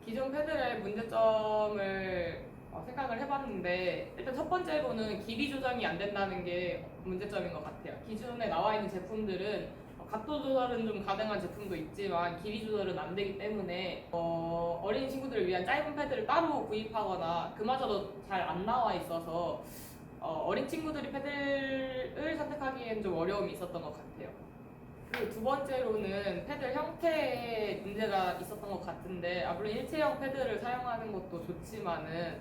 기존 패드의 문제점을 생각을 해봤는데, 일단 첫 번째로는 길이 조정이 안 된다는 게 문제점인 것 같아요. 기존에 나와 있는 제품들은 각도 조절은 좀 가능한 제품도 있지만 길이 조절은 안 되기 때문에 어린 친구들을 위한 짧은 패드를 따로 구입하거나 그마저도 잘 안 나와 있어서 어린 친구들이 패드를 선택하기엔 좀 어려움이 있었던 것 같아요. 그리고 두 번째로는 패드 형태에 문제가 있었던 것 같은데, 물론 일체형 패드를 사용하는 것도 좋지만은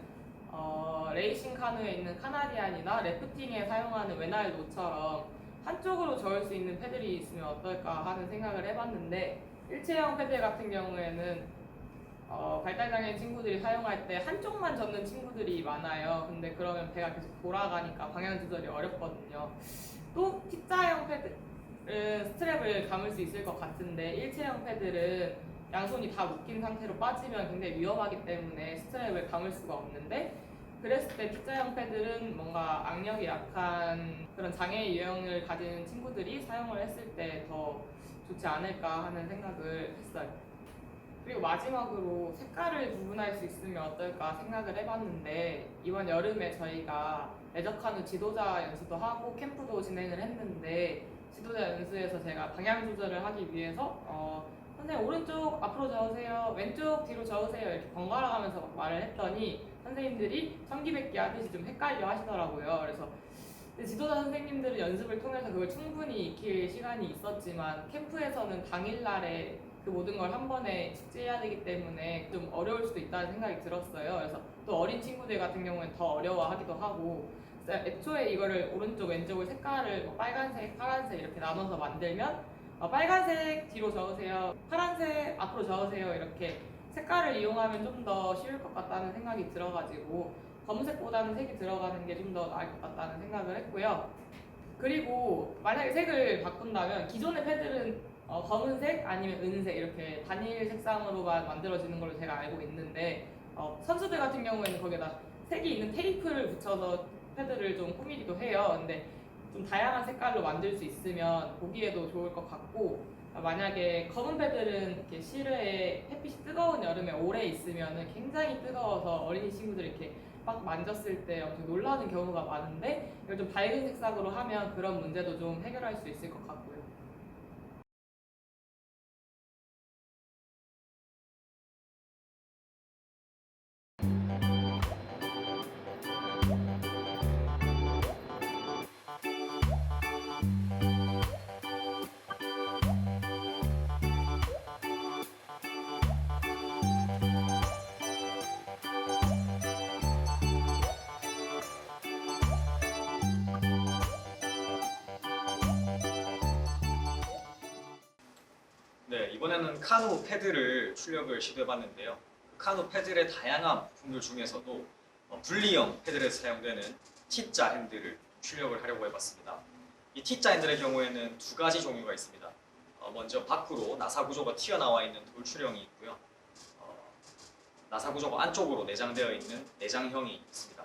레이싱 카누에 있는 카나디안이나 래프팅에 사용하는 웨날노처럼 한쪽으로 저을 수 있는 패드들이 있으면 어떨까 하는 생각을 해봤는데, 일체형 패드 같은 경우에는 발달장애인 친구들이 사용할 때 한쪽만 젓는 친구들이 많아요. 근데 그러면 배가 계속 돌아가니까 방향 조절이 어렵거든요. 또 T자형 패드는 스트랩을 감을 수 있을 것 같은데, 일체형 패드는 양손이 다 묶인 상태로 빠지면 굉장히 위험하기 때문에 스트랩을 감을 수가 없는데, 그랬을 때 T자형 패드는 뭔가 악력이 약한 그런 장애 유형을 가진 친구들이 사용을 했을 때 더 좋지 않을까 하는 생각을 했어요. 그리고 마지막으로 색깔을 구분할 수 있으면 어떨까 생각을 해봤는데, 이번 여름에 저희가 레저카누 지도자 연수도 하고 캠프도 진행을 했는데, 지도자 연수에서 제가 방향 조절을 하기 위해서 선생님 오른쪽 앞으로 저으세요, 왼쪽 뒤로 저으세요 이렇게 번갈아 가면서 막 말을 했더니 선생님들이 청기백기 하듯이 좀 헷갈려 하시더라고요. 그래서 지도자 선생님들은 연습을 통해서 그걸 충분히 익힐 시간이 있었지만, 캠프에서는 당일날에 그 모든 걸 한 번에 숙지해야 되기 때문에 좀 어려울 수도 있다는 생각이 들었어요. 그래서 또 어린 친구들 같은 경우는 더 어려워하기도 하고, 애초에 이거를 오른쪽 왼쪽을 색깔을 빨간색, 파란색 이렇게 나눠서 만들면 빨간색 뒤로 저으세요, 파란색 앞으로 저으세요 이렇게 색깔을 이용하면 좀 더 쉬울 것 같다는 생각이 들어가지고 검은색보다는 색이 들어가는 게 좀 더 나을 것 같다는 생각을 했고요. 그리고 만약에 색을 바꾼다면 기존의 패드는 검은색 아니면 은색 이렇게 단일 색상으로만 만들어지는 걸로 제가 알고 있는데, 선수들 같은 경우에는 거기에다 색이 있는 테이프를 붙여서 패드를 좀 꾸미기도 해요. 근데 좀 다양한 색깔로 만들 수 있으면 보기에도 좋을 것 같고, 만약에 검은 패드는 이렇게 실외에 햇빛이 뜨거운 여름에 오래 있으면 굉장히 뜨거워서 어린이 친구들이 이렇게 막 만졌을 때 엄청 놀라는 경우가 많은데, 이걸 좀 밝은 색상으로 하면 그런 문제도 좀 해결할 수 있을 것 같고요. 네, 이번에는 카누 패드를 출력을 시도해봤는데요. 카누 패드의 다양한 부품들 중에서도 분리형 패드에서 사용되는 T자 핸들을 출력을 하려고 해봤습니다. 이 T자 핸들의 경우에는 두 가지 종류가 있습니다. 먼저 밖으로 나사 구조가 튀어나와 있는 돌출형이 있고요. 나사 구조가 안쪽으로 내장되어 있는 내장형이 있습니다.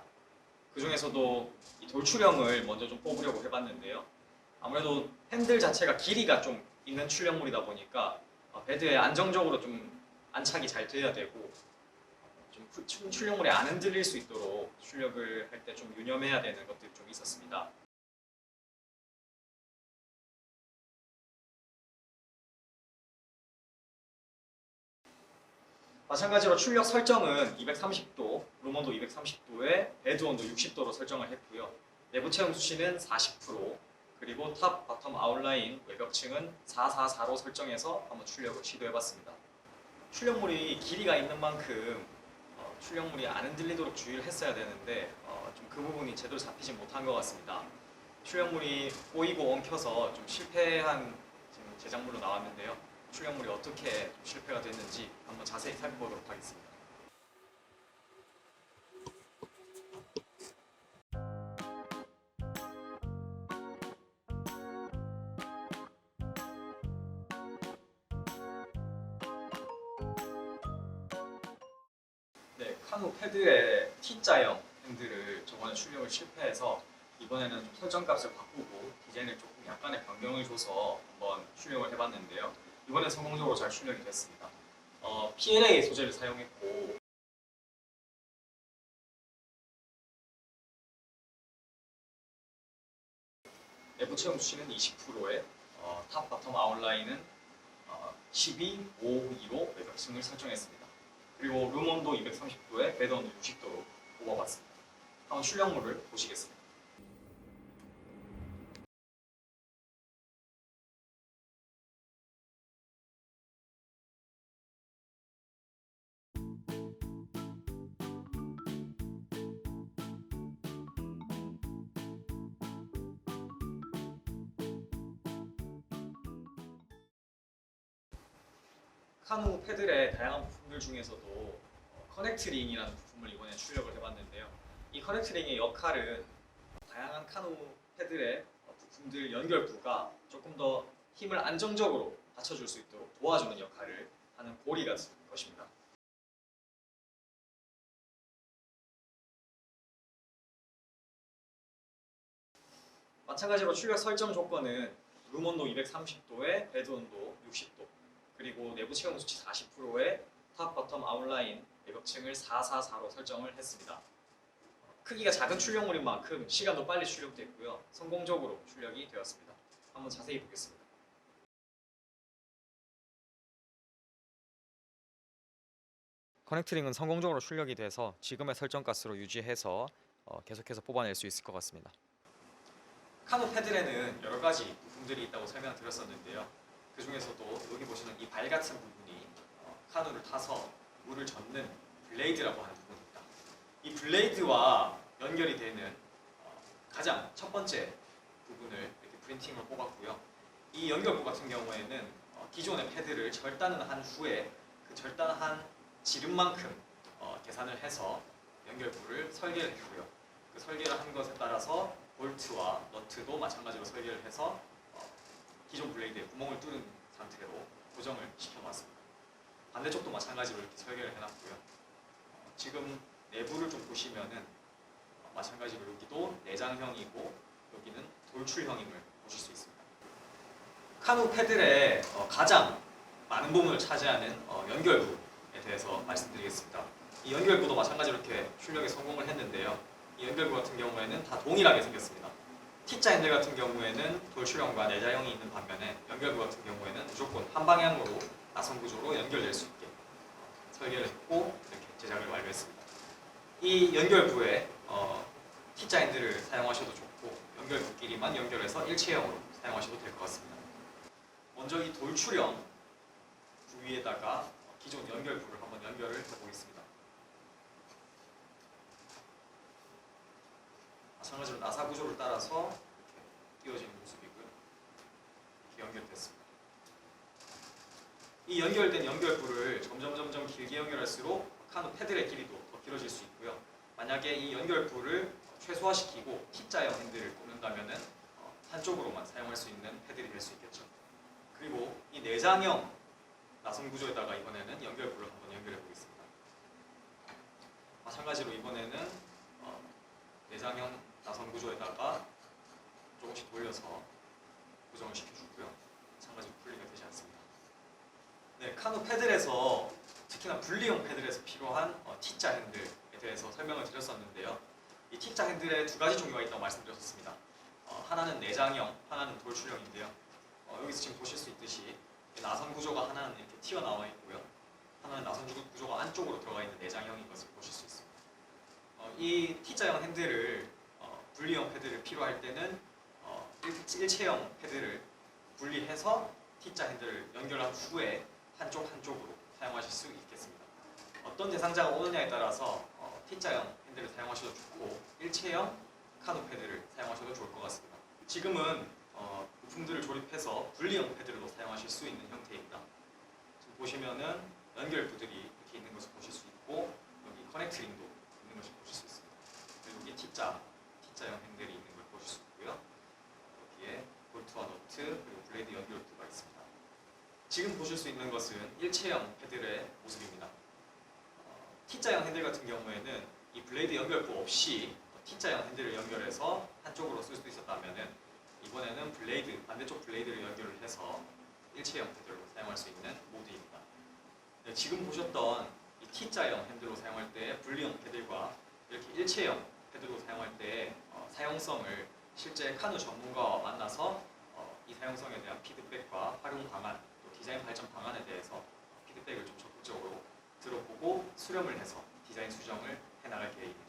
그 중에서도 이 돌출형을 먼저 좀 뽑으려고 해봤는데요. 아무래도 핸들 자체가 길이가 좀 있는 출력물이다 보니까 베드에 안정적으로 좀 안착이 잘 돼야 되고, 좀 출력물이 안 흔들릴 수 있도록 출력을 할 때 좀 유념해야 되는 것들이 좀 있었습니다. 마찬가지로 출력 설정은 230도, 룸온도 230도에 베드 온도 60도로 설정을 했고요. 내부 체형 수치는 40%, 그리고 탑, 바텀 아웃라인 외벽층은 444로 설정해서 한번 출력을 시도해봤습니다. 출력물이 길이가 있는 만큼 출력물이 안 흔들리도록 주의를 했어야 되는데 좀 그 부분이 제대로 잡히지 못한 것 같습니다. 출력물이 꼬이고 엉켜서 좀 실패한 지금 제작물로 나왔는데요. 출력물이 어떻게 좀 실패가 됐는지 한번 자세히 살펴보도록 하겠습니다. 네, 카누 패드의 T자형 핸들을 저번에 출력을 실패해서 이번에는 좀 설정값을 바꾸고 디자인을 조금 약간의 변경을 줘서 한번 출력을 해봤는데요. 이번엔 성공적으로 잘 출력이 됐습니다. PLA 소재를 사용했고 체형 수치는 20%에 탑 바텀 아웃라인은 12, 5, 2로 외곽층을 설정했습니다. 그리고 룸 온도 230도에 베드 온도 60도로 뽑아봤습니다. 한번 출력물을 보시겠습니다. 카누 패들의 다양한 부품들 중에서도 커넥트 링이라는 부품을 이번에 출력을 해봤는데요. 이 커넥트 링의 역할은 다양한 카누 패들의 부품들 연결부가 조금 더 힘을 안정적으로 받쳐줄 수 있도록 도와주는 역할을 하는 고리 같은 것입니다. 마찬가지로 출력 설정 조건은 룸 온도 230도에 베드 온도 60도, 그리고 내부 체온 수치 40%에 탑 버텀 아웃라인 외곽층을 444로 설정을 했습니다. 크기가 작은 출력물인 만큼 시간도 빨리 출력됐고요. 성공적으로 출력이 되었습니다. 한번 자세히 보겠습니다. 커넥트링은 성공적으로 출력이 돼서 지금의 설정 가스로 유지해서 계속해서 뽑아낼 수 있을 것 같습니다. 카누 패들에는 여러 가지 부품들이 있다고 설명드렸었는데요. 그 중에서도 여기 보시는 이 발 같은 부분이 카누를 타서 물을 젓는 블레이드라고 하는 부분입니다. 이 블레이드와 연결이 되는 가장 첫 번째 부분을 이렇게 프린팅으로 뽑았고요. 이 연결부 같은 경우에는 기존의 패드를 절단을 한 후에 그 절단한 지름만큼 계산을 해서 연결부를 설계를 했고요. 그 설계를 한 것에 따라서 볼트와 너트도 마찬가지로 설계를 해서 기존 블레이드에 구멍을 뚫은 상태로 고정을 시켜놨습니다. 반대쪽도 마찬가지로 이렇게 설계를 해놨고요. 지금 내부를 좀 보시면은 마찬가지로 여기도 내장형이고 여기는 돌출형임을 보실 수 있습니다. 카누 패들의 가장 많은 부분을 차지하는 연결부에 대해서 말씀드리겠습니다. 이 연결부도 마찬가지로 이렇게 출력에 성공을 했는데요. 이 연결부 같은 경우에는 다 동일하게 생겼습니다. T자 핸들 같은 경우에는 돌출형과 내자형이 있는 반면에 연결부 같은 경우에는 무조건 한 방향으로 나선 구조로 연결될 수 있게 설계를 했고 이렇게 제작을 완료했습니다. 이 연결부에 T자 핸들을 사용하셔도 좋고 연결부끼리만 연결해서 일체형으로 사용하셔도 될 것 같습니다. 먼저 이 돌출형 부위에다가 기존 연결부를 한번 연결을 해보겠습니다. 마찬가지로 나사 구조를 따라서 이렇게 띄워지는 모습이고요. 이렇게 연결됐습니다. 이 연결된 연결부를 점점 길게 연결할수록 카누 패들의 길이도 더 길어질 수 있고요. 만약에 이 연결부를 최소화시키고 T자형 핸들을 꼽는다면 한쪽으로만 사용할 수 있는 패들이 될 수 있겠죠. 그리고 이 내장형 나선 구조에다가 이번에는 연결부를 한번 연결해 보겠습니다. 마찬가지로 이번에는 내장형 나선 구조에다가 조금씩 돌려서 고정을 시켜주고요. 마찬가지로 분리가 되지 않습니다. 네, 카누 패들에서 특히나 분리형 패들에서 필요한 T자 핸들에 대해서 설명을 드렸었는데요. 이 T자 핸들에 두 가지 종류가 있다고 말씀드렸습니다. 하나는 내장형, 하나는 돌출형인데요. 여기서 지금 보실 수 있듯이 나선 구조가 하나는 이렇게 튀어나와 있고요. 하나는 나선 구조가 안쪽으로 들어가 있는 내장형인 것을 보실 수 있습니다. 이 T자형 핸들을 분리형 패드를 필요할 때는 일체형 패드를 분리해서 T자 핸들을 연결한 후에 한쪽으로 사용하실 수 있겠습니다. 어떤 대상자가 오느냐에 따라서 T자형 핸들을 사용하셔도 좋고 일체형 카누 패드를 사용하셔도 좋을 것 같습니다. 지금은 부품들을 조립해서 분리형 패드로 사용하실 수 있는 형태입니다. 지금 보시면은 연결부들이 이렇게 있는 것을 보실 수 있고 여기 커넥트 링도 있는 것을 보실 수 있습니다. 그리고 여기 T자형 핸들이 있는 걸 보실 수 있고요. 여기에 볼트와 너트 그리고 블레이드 연결부가 있습니다. 지금 보실 수 있는 것은 일체형 패들의 모습입니다. T자형 핸들 같은 경우에는 이 블레이드 연결부 없이 T자형 핸들을 연결해서 한쪽으로 쓸 수 있었다면 이번에는 반대쪽 블레이드를 연결을 해서 일체형 패드로 사용할 수 있는 모드입니다. 네, 지금 보셨던 이 T자형 핸들로 사용할 때 분리형 패들과 이렇게 일체형 패드로 사용할 때 사용성을 실제 카누 전문가와 만나서 이 사용성에 대한 피드백과 활용 방안, 또 디자인 발전 방안에 대해서 피드백을 좀 적극적으로 들어보고 수렴을 해서 디자인 수정을 해나갈 계획입니다.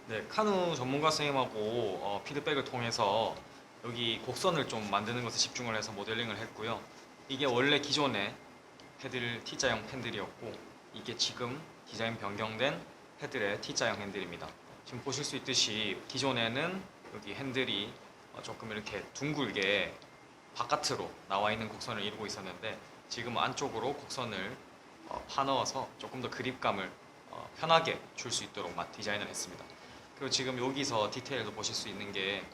네, 카누 전문가 선생님하고 피드백을 통해서 여기 곡선을 좀 만드는 것에 집중을 해서 모델링을 했고요. 이게 원래 기존의 헤들 T자형 팬들이었고 이게 지금 디자인 변경된 헤들의 T자형 핸들입니다. 지금 보실 수 있듯이 기존에는 여기 핸들이 조금 이렇게 둥글게 바깥으로 나와 있는 곡선을 이루고 있었는데 지금 안쪽으로 곡선을 파넣어서 조금 더 그립감을 편하게 줄 수 있도록 디자인을 했습니다. 그리고 지금 여기서 디테일도 보실 수 있는 게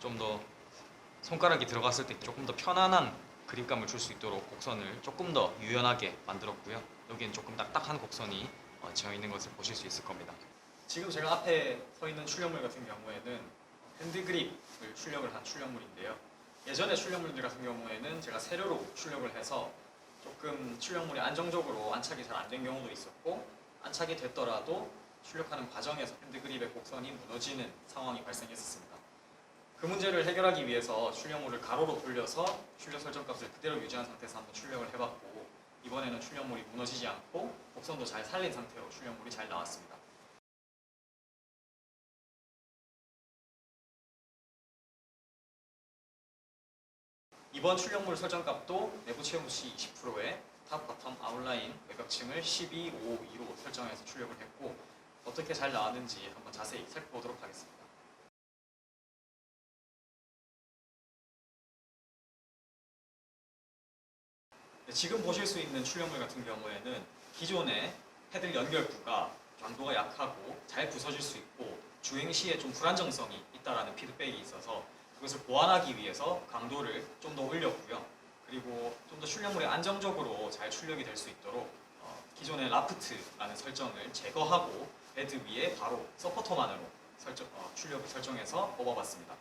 좀 더 손가락이 들어갔을 때 조금 더 편안한 그립감을 줄 수 있도록 곡선을 조금 더 유연하게 만들었고요. 여기는 조금 딱딱한 곡선이 지어 있는 것을 보실 수 있을 겁니다. 지금 제가 앞에 서 있는 출력물 같은 경우에는 핸드 그립을 출력을 한 출력물인데요. 예전의 출력물들 같은 경우에는 제가 세로로 출력을 해서 조금 출력물이 안정적으로 안착이 잘 안 된 경우도 있었고 안착이 됐더라도 출력하는 과정에서 핸드 그립의 곡선이 무너지는 상황이 발생했었습니다. 그 문제를 해결하기 위해서 출력물을 가로로 돌려서 출력 설정값을 그대로 유지한 상태에서 한번 출력을 해봤고 이번에는 출력물이 무너지지 않고 곡선도 잘 살린 상태로 출력물이 잘 나왔습니다. 이번 출력물 설정값도 내부 채움시 20%에 탑, 바텀, 아웃라인, 외곽층을 12, 5, 2로 설정해서 출력을 했고 어떻게 잘 나왔는지 한번 자세히 살펴보도록 하겠습니다. 네, 지금 보실 수 있는 출력물 같은 경우에는 기존의 헤들 연결부가 강도가 약하고 잘 부서질 수 있고 주행 시에 좀 불안정성이 있다라는 피드백이 있어서 그것을 보완하기 위해서 강도를 좀 더 올렸고요. 그리고 좀 더 출력물이 안정적으로 잘 출력이 될 수 있도록 기존의 라프트라는 설정을 제거하고 헤드 위에 바로 서포터만으로 출력을 설정해서 뽑아봤습니다.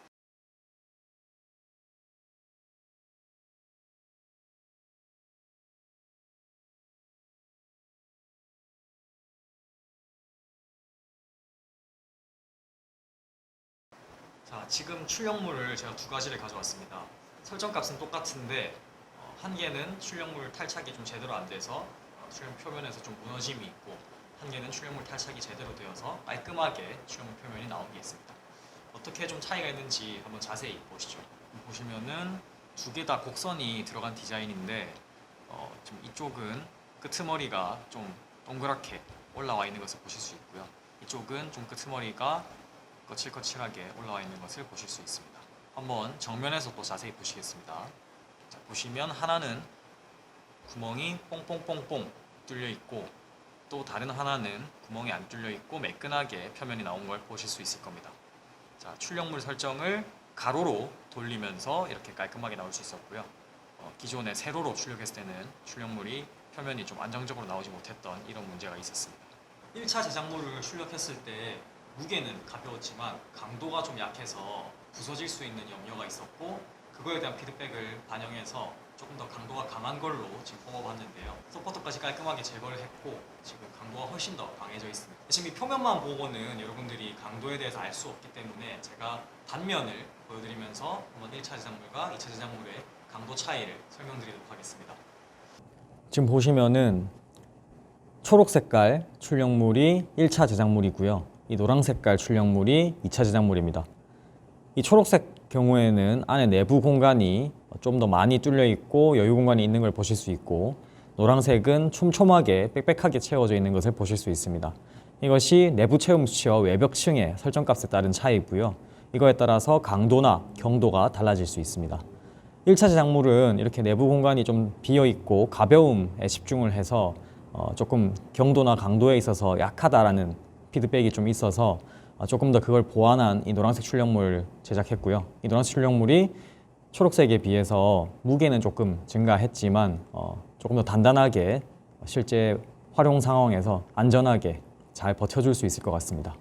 자, 지금 출력물을 제가 두 가지를 가져왔습니다. 설정값은 똑같은데 한 개는 출력물 탈착이 좀 제대로 안 돼서 출력 표면에서 좀 무너짐이 있고 한 개는 출력물 탈착이 제대로 되어서 깔끔하게 출력물 표면이 나온 게 있습니다. 어떻게 좀 차이가 있는지 한번 자세히 보시죠. 보시면은 두 개 다 곡선이 들어간 디자인인데 좀 이쪽은 끄트머리가 좀 동그랗게 올라와 있는 것을 보실 수 있고요. 이쪽은 좀 끄트머리가 거칠거칠하게 올라와 있는 것을 보실 수 있습니다. 한번 정면에서 또 자세히 보시겠습니다. 자, 보시면 하나는 구멍이 뽕뽕뽕뽕 뚫려 있고 또 다른 하나는 구멍이 안 뚫려 있고 매끈하게 표면이 나온 걸 보실 수 있을 겁니다. 자, 출력물 설정을 가로로 돌리면서 이렇게 깔끔하게 나올 수 있었고요. 기존에 세로로 출력했을 때는 출력물이 표면이 좀 안정적으로 나오지 못했던 이런 문제가 있었습니다. 1차 제작물을 출력했을 때 무게는 가벼웠지만 강도가 좀 약해서 부서질 수 있는 염려가 있었고 그거에 대한 피드백을 반영해서 조금 더 강도가 강한 걸로 지금 뽑아봤는데요. 서포터까지 깔끔하게 제거를 했고 지금 강도가 훨씬 더 강해져 있습니다. 지금 이 표면만 보고는 여러분들이 강도에 대해서 알 수 없기 때문에 제가 단면을 보여드리면서 한번 1차 제작물과 2차 제작물의 강도 차이를 설명드리도록 하겠습니다. 지금 보시면은 초록 색깔 출력물이 1차 제작물이고요. 이 노랑 색깔 출력물이 2차 제작물입니다. 이 초록색 경우에는 안에 내부 공간이 좀 더 많이 뚫려 있고 여유 공간이 있는 걸 보실 수 있고, 노란색은 촘촘하게 빽빽하게 채워져 있는 것을 보실 수 있습니다. 이것이 내부 채움 수치와 외벽층의 설정값에 따른 차이고요. 이거에 따라서 강도나 경도가 달라질 수 있습니다. 1차 제작물은 이렇게 내부 공간이 좀 비어 있고 가벼움에 집중을 해서 조금 경도나 강도에 있어서 약하다라는 피드백이 좀 있어서 조금 더 그걸 보완한 이 노란색 출력물 제작했고요. 이 노란색 출력물이 초록색에 비해서 무게는 조금 증가했지만 조금 더 단단하게 실제 활용 상황에서 안전하게 잘 버텨줄 수 있을 것 같습니다.